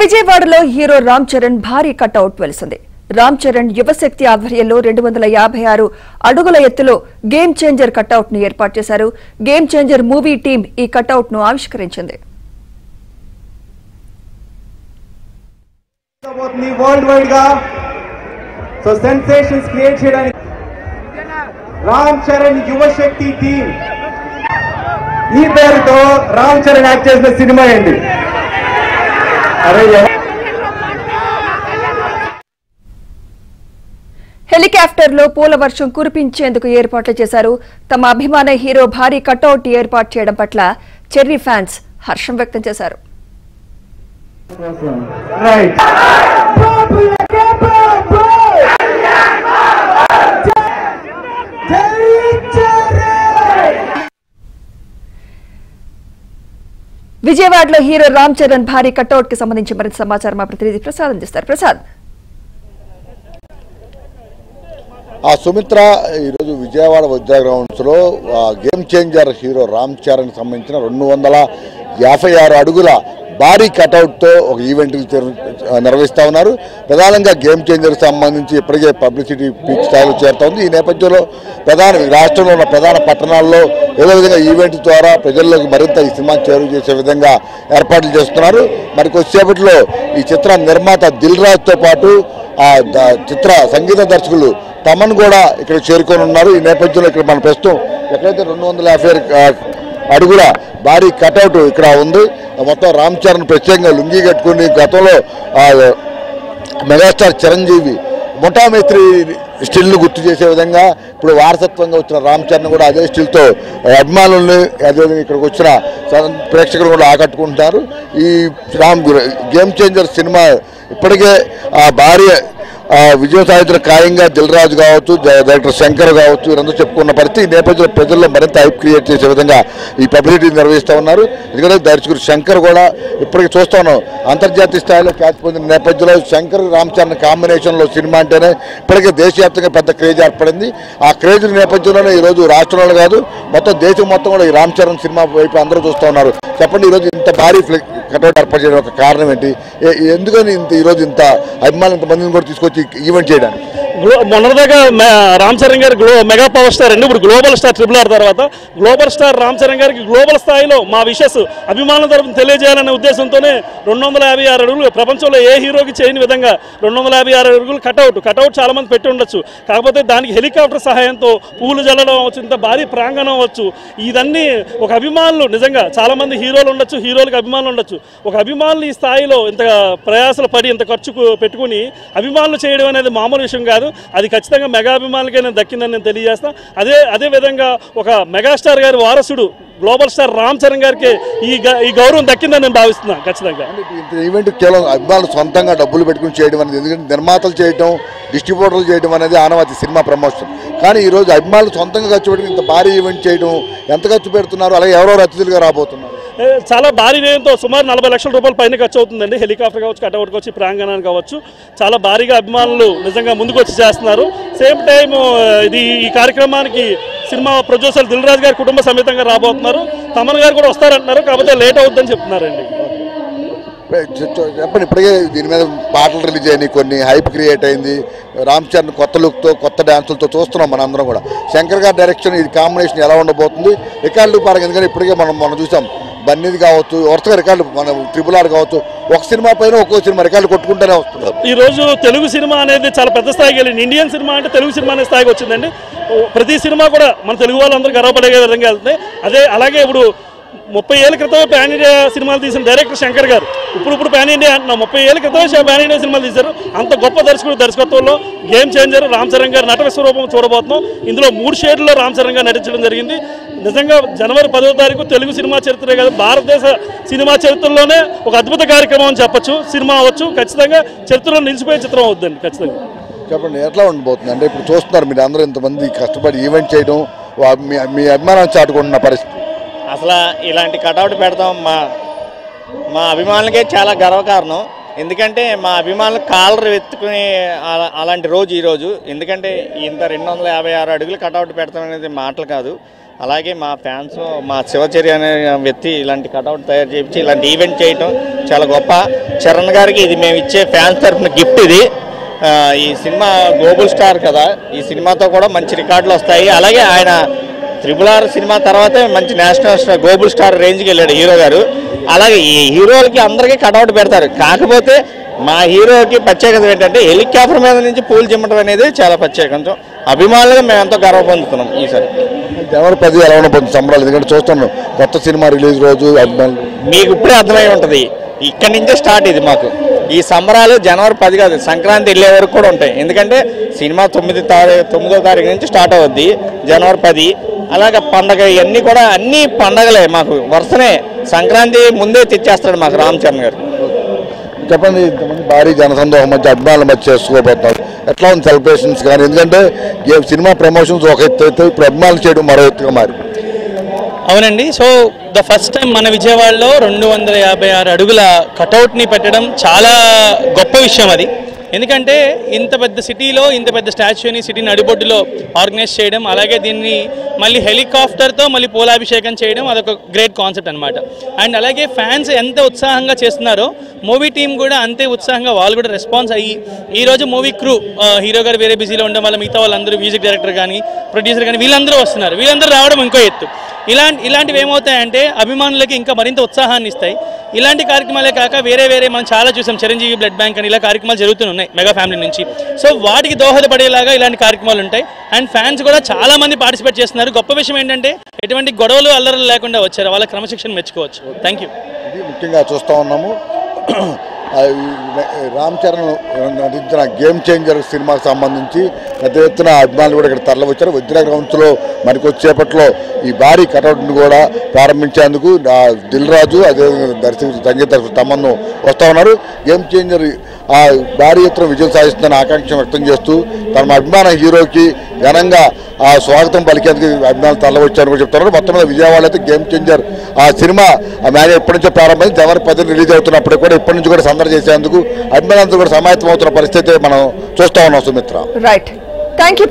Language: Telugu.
విజయవాడలో హీరో రామ్ చరణ్ భారీ కటౌట్ వెలిసింది. రామ్ చరణ్ యువశక్తి ఆధ్వర్యంలో 256 అడుగుల ఎత్తులో గేమ్ చేంజర్ కటౌట్ ను ఏర్పాటు చేశారు. గేమ్ చేంజర్ మూవీ టీం ఈ కటౌట్ ను ఆవిష్కరించింది. వరల్డ్ వైడ్ గా సో సెన్సేషన్స్ క్రియేట్ చేయడానికి రామ్ చరణ్ యువశక్తి టీం ఈ పేరుతో రామ్ చరణ్ యాక్ట్ చేసిన సినిమా ఏంటి? హెలికాప్టర్లో పూల వర్షం కురిపించేందుకు ఏర్పాట్లు చేశారు. తమ అభిమాన హీరో భారీ కటౌట్ ఏర్పాటు చేయడం పట్ల చెర్రీ ఫ్యాన్స్ హర్షం వ్యక్తం చేశారు. విజయవాడలో హీరో రామ్ చరణ్ భారీ కటౌట్ కి సంబంధించి మరింత సమాచారం మా ప్రతినిధి ప్రసాద్ అందిస్తారు. ప్రసాద్, సుమిత్ర, ఈరోజు విజయవాడ వజ్ర గ్రౌండ్స్ లో game changer hero Ram Charan సంబంధించిన 256 అడుగుల భారీ కటౌట్ తో ఒక ఈవెంట్ నిర్వహిస్తా ఉన్నారు. ప్రధానంగా గేమ్ చేంజర్ సంబంధించి ఇప్పటికే పబ్లిసిటీ పీక్ స్థాయిలో చేరుతా ఉంది. ఈ నేపథ్యంలో రాష్ట్రంలో ఉన్న ప్రధాన పట్టణాల్లో ఏదో విధంగా ఈవెంట్ ద్వారా ప్రజల్లోకి మరింత ఈ సినిమా చేరువ చేసే విధంగా ఏర్పాట్లు చేస్తున్నారు. మరి కొద్దిసేపట్లో ఈ చిత్ర నిర్మాత దిల్ రాజ్ తో పాటు ఆ చిత్ర సంగీత దర్శకులు తమన్ కూడా ఇక్కడ చేరుకొని ఉన్నారు. ఈ నేపథ్యంలో ఇక్కడ మన ప్రస్తుతం ఎక్కడైతే 250 అడుగుల భారీ కటౌట్ ఇక్కడ ఉంది. మొత్తం రామ్ చరణ్ ప్రత్యేకంగా లుంగి కట్టుకుని గతంలో మెగాస్టార్ చిరంజీవి ముఠామేత్రి స్టిల్ను గుర్తు చేసే విధంగా ఇప్పుడు వారసత్వంగా వచ్చిన రామ్ చరణ్ కూడా అదే స్టిల్తో అభిమానుల్ని అదేవిధంగా ఇక్కడికి వచ్చిన ప్రేక్షకులు కూడా ఆకట్టుకుంటున్నారు. ఈ గేమ్ చేంజర్ సినిమా ఇప్పటికే భారీ విజయ సాధించిన ఖాయంగా దిల్ రాజు కావచ్చు, డైరెక్టర్ శంకర్ కావచ్చు, వీరందరూ చెప్పుకున్న పరిస్థితి. ఈ నేపథ్యంలో ప్రజల్లో మరింత హైప్ క్రియేట్ చేసే విధంగా ఈ పబ్లిసిటీ నిర్వహిస్తూ ఉన్నారు. ఎందుకంటే దర్శకుడు శంకర్ కూడా ఇప్పటికీ చూస్తా ఉన్నాం అంతర్జాతీయ స్థాయిలో ఖ్యాతి పొందిన నేపథ్యంలో శంకర్ రామ్ చరణ్ కాంబినేషన్లో సినిమా అంటేనే ఇప్పటికే దేశవ్యాప్తంగా పెద్ద క్రేజ్ ఏర్పడింది. ఆ క్రేజ్ నేపథ్యంలోనే ఈరోజు రాష్ట్రంలో కాదు మొత్తం దేశం మొత్తం కూడా ఈ రామ్ చరణ్ సినిమా వైపు అందరూ చూస్తూ ఉన్నారు. చెప్పండి, ఈరోజు ఇంత భారీ కటౌట్ ఏర్పాటు చేయడం ఒక కారణం ఏంటి? ఎందుకని ఈరోజు ఇంత అభిమానులు ఇంతమందిని కూడా తీసుకొచ్చి ఈవెంట్ చేయడానికి? మొన్నటిదాకా రామ్ చరణ్ గారు మెగా పవర్ స్టార్ అండి, ఇప్పుడు గ్లోబల్ స్టార్ RRR తర్వాత గ్లోబల్ స్టార్ రామ్ చరణ్ గారికి గ్లోబల్ స్థాయిలో మా విషెస్ అభిమానుల తరపున తెలియజేయాలనే ఉద్దేశంతోనే 256 అడుగులు ప్రపంచంలో ఏ హీరోకి చేయని విధంగా 256 అడుగులు కటౌట్ చాలా మంది పెట్టి ఉండొచ్చు. కాకపోతే దానికి హెలికాప్టర్ సహాయంతో పూలు జల్లడం అవచ్చు, ఇంత భారీ ప్రాంగణం అవ్వచ్చు, ఇదన్నీ ఒక అభిమానులు నిజంగా చాలా మంది హీరోలు ఉండొచ్చు, హీరోలకు అభిమానులు ఉండొచ్చు. ఒక అభిమానులు ఈ స్థాయిలో ఇంత ప్రయాసలు పడి ఇంత ఖర్చు పెట్టుకుని అభిమానులు చేయడం అనేది మామూలు విషయం కాదు. అది ఖచ్చితంగా మెగా అభిమానులకే నేను దక్కిందని నేను తెలియజేస్తా. అదే విధంగా ఒక మెగాస్టార్ గారి వారసుడు గ్లోబల్ స్టార్ రామ్ చరణ్ గారికి ఈ గౌరవం దక్కిందని నేను భావిస్తున్నాను. ఖచ్చితంగా ఈవెంట్ కేవలం అభిమానులు సొంతంగా డబ్బులు పెట్టుకుని చేయడం అనేది, ఎందుకంటే నిర్మాతలు చేయడం, డిస్ట్రిబ్యూటర్లు చేయడం అనేది ఆనవాతి సినిమా ప్రమోషన్. కానీ ఈరోజు అభిమానులు సొంతంగా ఖర్చు పెట్టుకుని ఇంత భారీ ఈవెంట్ చేయడం ఎంత ఖర్చు పెడుతున్నారు? అలాగే ఎవరెవరు అతిథులుగా రాబోతున్నారు? చాలా భారీ వ్యయంతో సుమారు 40 లక్షల రూపాయల పైన ఖర్చు అవుతుందండి. హెలికాప్టర్ కావచ్చు, కటౌట్ కావచ్చు, ప్రాంగణానికి కావచ్చు, చాలా భారీగా అభిమానులు నిజంగా ముందుకు వచ్చి చేస్తున్నారు. సేమ్ టైం ఈ కార్యక్రమానికి సినిమా ప్రొడ్యూసర్ దిల్ రాజు గారి కుటుంబ సమేతంగా రాబోతున్నారు. తమన్ గారు కూడా వస్తారంటున్నారు, కాకపోతే లేట్ అవుతుందని చెప్తున్నారండి. చెప్పండి, ఇప్పటికే దీని మీద పాటలు రిలీజ్ అయినాయి, కొన్ని హైప్ క్రియేట్ అయింది. రామ్ చరణ్ కొత్త లుక్తో కొత్త డ్యాన్సులతో చూస్తున్నాం మనందరం కూడా. శంకర్ గారి డైరెక్షన్, ఇది కాంబినేషన్ ఎలా ఉండబోతుంది? రికార్డులు పరంగా, ఎందుకంటే ఇప్పటికే మనం చూసాం బన్నీది కావచ్చు, వరుసగా రికార్డు, మన RRR కావచ్చు, ఒక సినిమా పైన ఒక్కో సినిమా రికార్డు కొట్టుకుంటూనే వస్తుంది. ఈ రోజు తెలుగు సినిమా అనేది చాలా పెద్ద స్థాయికి వెళ్ళింది. ఇండియన్ సినిమా అంటే తెలుగు సినిమా అనే స్థాయికి వచ్చిందండి. ప్రతి సినిమా కూడా మన తెలుగు వాళ్ళందరూ గర్వపడే విధంగా వెళ్తుంది. అలాగే ఇప్పుడు 30 ఏళ్ల క్రితం పాన్ ఇండియా సినిమాలు తీసిన డైరెక్టర్ శంకర్ గారు ఇప్పుడు పాన్ ఇండియా అంటున్నాం, 30 ఏళ్ల క్రితం పాన్ ఇండియా సినిమాలు తీశారు. అంత గొప్ప దర్శకత్వంలో గేమ్ చేంజర్ రామ్ చరణ్ గారు నట విశ్వరూపం చూడబోతున్నాం. ఇందులో 3 షేడ్లో రామ్ చరణ్ గారు నటించడం జరిగింది. నిజంగా జనవరి 10వ తారీఖు తెలుగు సినిమా చరిత్రే కాదు, భారతదేశ సినిమా చరిత్రలోనే ఒక అద్భుత కార్యక్రమం అని చెప్పొచ్చు. సినిమా అవ్వచ్చు, ఖచ్చితంగా చరిత్రలో నిలిచిపోయే చిత్రం అవుతుందండి. ఖచ్చితంగా చెప్పండి, ఎట్లా ఉండబోతుంది? అంటే ఇప్పుడు చూస్తున్నారు మీరు అందరూ ఇంతమంది కష్టపడి ఈవెంట్ చేయడం, మీ అభిమానాన్ని చాటుకుంటున్న పరిస్థితి. అసలు ఇలాంటి కటౌట్ పెడతాం మా అభిమానులకే చాలా గర్వకారణం. ఎందుకంటే మా అభిమానులు కాలర్ ఎత్తుకుని అలాంటి రోజు ఈరోజు. ఎందుకంటే ఇంత 256 అడుగులు కటౌట్ పెడతాం అనేది మాటలు కాదు. అలాగే మా ఫ్యాన్స్ మా శివచర్య అనే వ్యక్తి ఇలాంటి కటౌట్ తయారు చేయించి ఇలాంటి ఈవెంట్ చేయటం చాలా గొప్ప. చరణ్ గారికి ఇది మేము ఇచ్చే ఫ్యాన్స్ తరఫున గిఫ్ట్ ఇది. ఈ సినిమా గ్లోబల్ స్టార్ కదా, ఈ సినిమాతో కూడా మంచి రికార్డులు వస్తాయి. అలాగే ఆయన RRR సినిమా తర్వాతే మంచి నేషనల్ స్టార్ గ్లోబల్ స్టార్ రేంజ్కి వెళ్ళాడు హీరో గారు. అలాగే ఈ హీరోలకి అందరికీ కటౌట్ పెడతారు, కాకపోతే మా హీరోకి ప్రత్యేకత ఏంటంటే హెలికాప్టర్ మీద నుంచి పూలు చిమ్మటం అనేది చాలా ప్రత్యేకంతో అభిమానులుగా మేము ఎంతో గర్వ పొందుతున్నాం. ఈసారి జనవరి 10 ఎలా ఉండబోతుంది సంబరాలు? ఎందుకంటే చూస్తున్నాం కొత్త సినిమా రిలీజ్ రోజు అభిమానులు మీకు ఇప్పుడే అర్థమై ఉంటుంది. ఇక్కడి నుంచే స్టార్ట్ ఇది మాకు. ఈ సంబరాలు జనవరి 10 కాదు, సంక్రాంతి వెళ్ళే వరకు కూడా ఉంటాయి. ఎందుకంటే సినిమా 9వ తారీఖు నుంచి స్టార్ట్ అవుద్ది, జనవరి 10. అలాగే పండగ ఇవన్నీ కూడా అన్ని పండగలే మాకు వరుసనే. సంక్రాంతి ముందే తెచ్చేస్తాడు మాకు రామ్ చరణ్ గారు. చెప్పండి, ఇంతమంది భారీ జనసందోహం మధ్య అభిమానుల మధ్య చేసుకోబోతున్నారు, ఎట్లా ఉంది సెలబ్రేషన్స్ కానీ? ఎందుకంటే సినిమా ప్రమోషన్స్ ఒక ఎత్తు అయితే ఇప్పుడు అభిమానులు చేయడం మరో ఎత్తుగా మారి. అవునండి. సో ద ఫస్ట్ టైం మన విజయవాడలో 256 అడుగుల కటౌట్ని పెట్టడం చాలా గొప్ప విషయం అది. ఎందుకంటే ఇంత పెద్ద సిటీలో ఇంత పెద్ద స్టాచ్యూని సిటీ నడిబొడ్డులో ఆర్గనైజ్ చేయడం, అలాగే దీన్ని మళ్ళీ హెలికాప్టర్తో మళ్ళీ పూలాభిషేకం చేయడం అదొక గ్రేట్ కాన్సెప్ట్ అనమాట. అండ్ అలాగే ఫ్యాన్స్ ఎంత ఉత్సాహంగా చేస్తున్నారో మూవీ టీం కూడా అంతే ఉత్సాహంగా వాళ్ళు కూడా రెస్పాన్స్ అయ్యి ఈరోజు మూవీ క్రూ హీరో గారు వేరే బిజీలో ఉండడం వల్ల మిగతా వాళ్ళందరూ మ్యూజిక్ డైరెక్టర్ కానీ ప్రొడ్యూసర్ కానీ వీళ్ళందరూ వస్తున్నారు. వీళ్ళందరూ రావడం ఇంకో ఎత్తు. ఇలాంటివి ఏమవుతాయంటే అభిమానులకి ఇంకా మరింత ఉత్సాహాన్ని ఇస్తాయి. ఇలాంటి కార్యక్రమాలే కాక వేరే మనం చాలా చూసాం, చిరంజీవి బ్లడ్ బ్యాంక్ అని ఇలా కార్యక్రమాలు జరుగుతున్నాయి మెగా ఫ్యామిలీ నుంచి. సో వాటికి దోహదపడేలాగా ఇలాంటి కార్యక్రమాలు ఉంటాయి. అండ్ ఫ్యాన్స్ కూడా చాలా మంది పార్టిసిపేట్ చేస్తున్నారు. గొప్ప విషయం ఏంటంటే ఎటువంటి గొడవలు అల్లర్లు లేకుండా వచ్చారు, వాళ్ళ క్రమశిక్షణ మెచ్చుకోవచ్చు. Thank you. ఇది ముఖ్యంగా చూస్తూ ఉన్నాము. రామ్ చరణ్ నటించిన గేమ్ చేంజర్ సినిమాకు సంబంధించి పెద్ద ఎత్తున అభిమానులు కూడా ఇక్కడ తరలి వచ్చారు. వజ్ర గ్రౌండ్స్లో మనకు వచ్చేపట్లో ఈ భారీ కటౌట్ను కూడా ప్రారంభించేందుకు దిల్ రాజు అదేవిధంగా సంగీత సంబంధం వస్తూ ఉన్నారు. గేమ్ చేంజర్ ఆ భారీ ఎత్తున విజయం సాధిస్తుందని ఆకాంక్ష వ్యక్తం చేస్తూ తమ అభిమాన హీరోకి ఘనంగా ఆ స్వాగతం పలికేందుకు అభిమానులు తరలి వచ్చారని కూడా చెప్తున్నారు. మొత్తం మీద విజయవాడలో అయితే గేమ్ చేంజర్ ఆ సినిమా ఎప్పటి నుంచో ప్రారంభమైంది, జనవరి 10 రిలీజ్ అవుతున్నప్పుడు కూడా ఇప్పటి నుంచి కూడా సందడి చేసేందుకు అభిమానులతో కూడా సమాయత్తం అవుతున్న పరిస్థితి మనం చూస్తూ ఉన్నాం. Sumitra, right, thank you.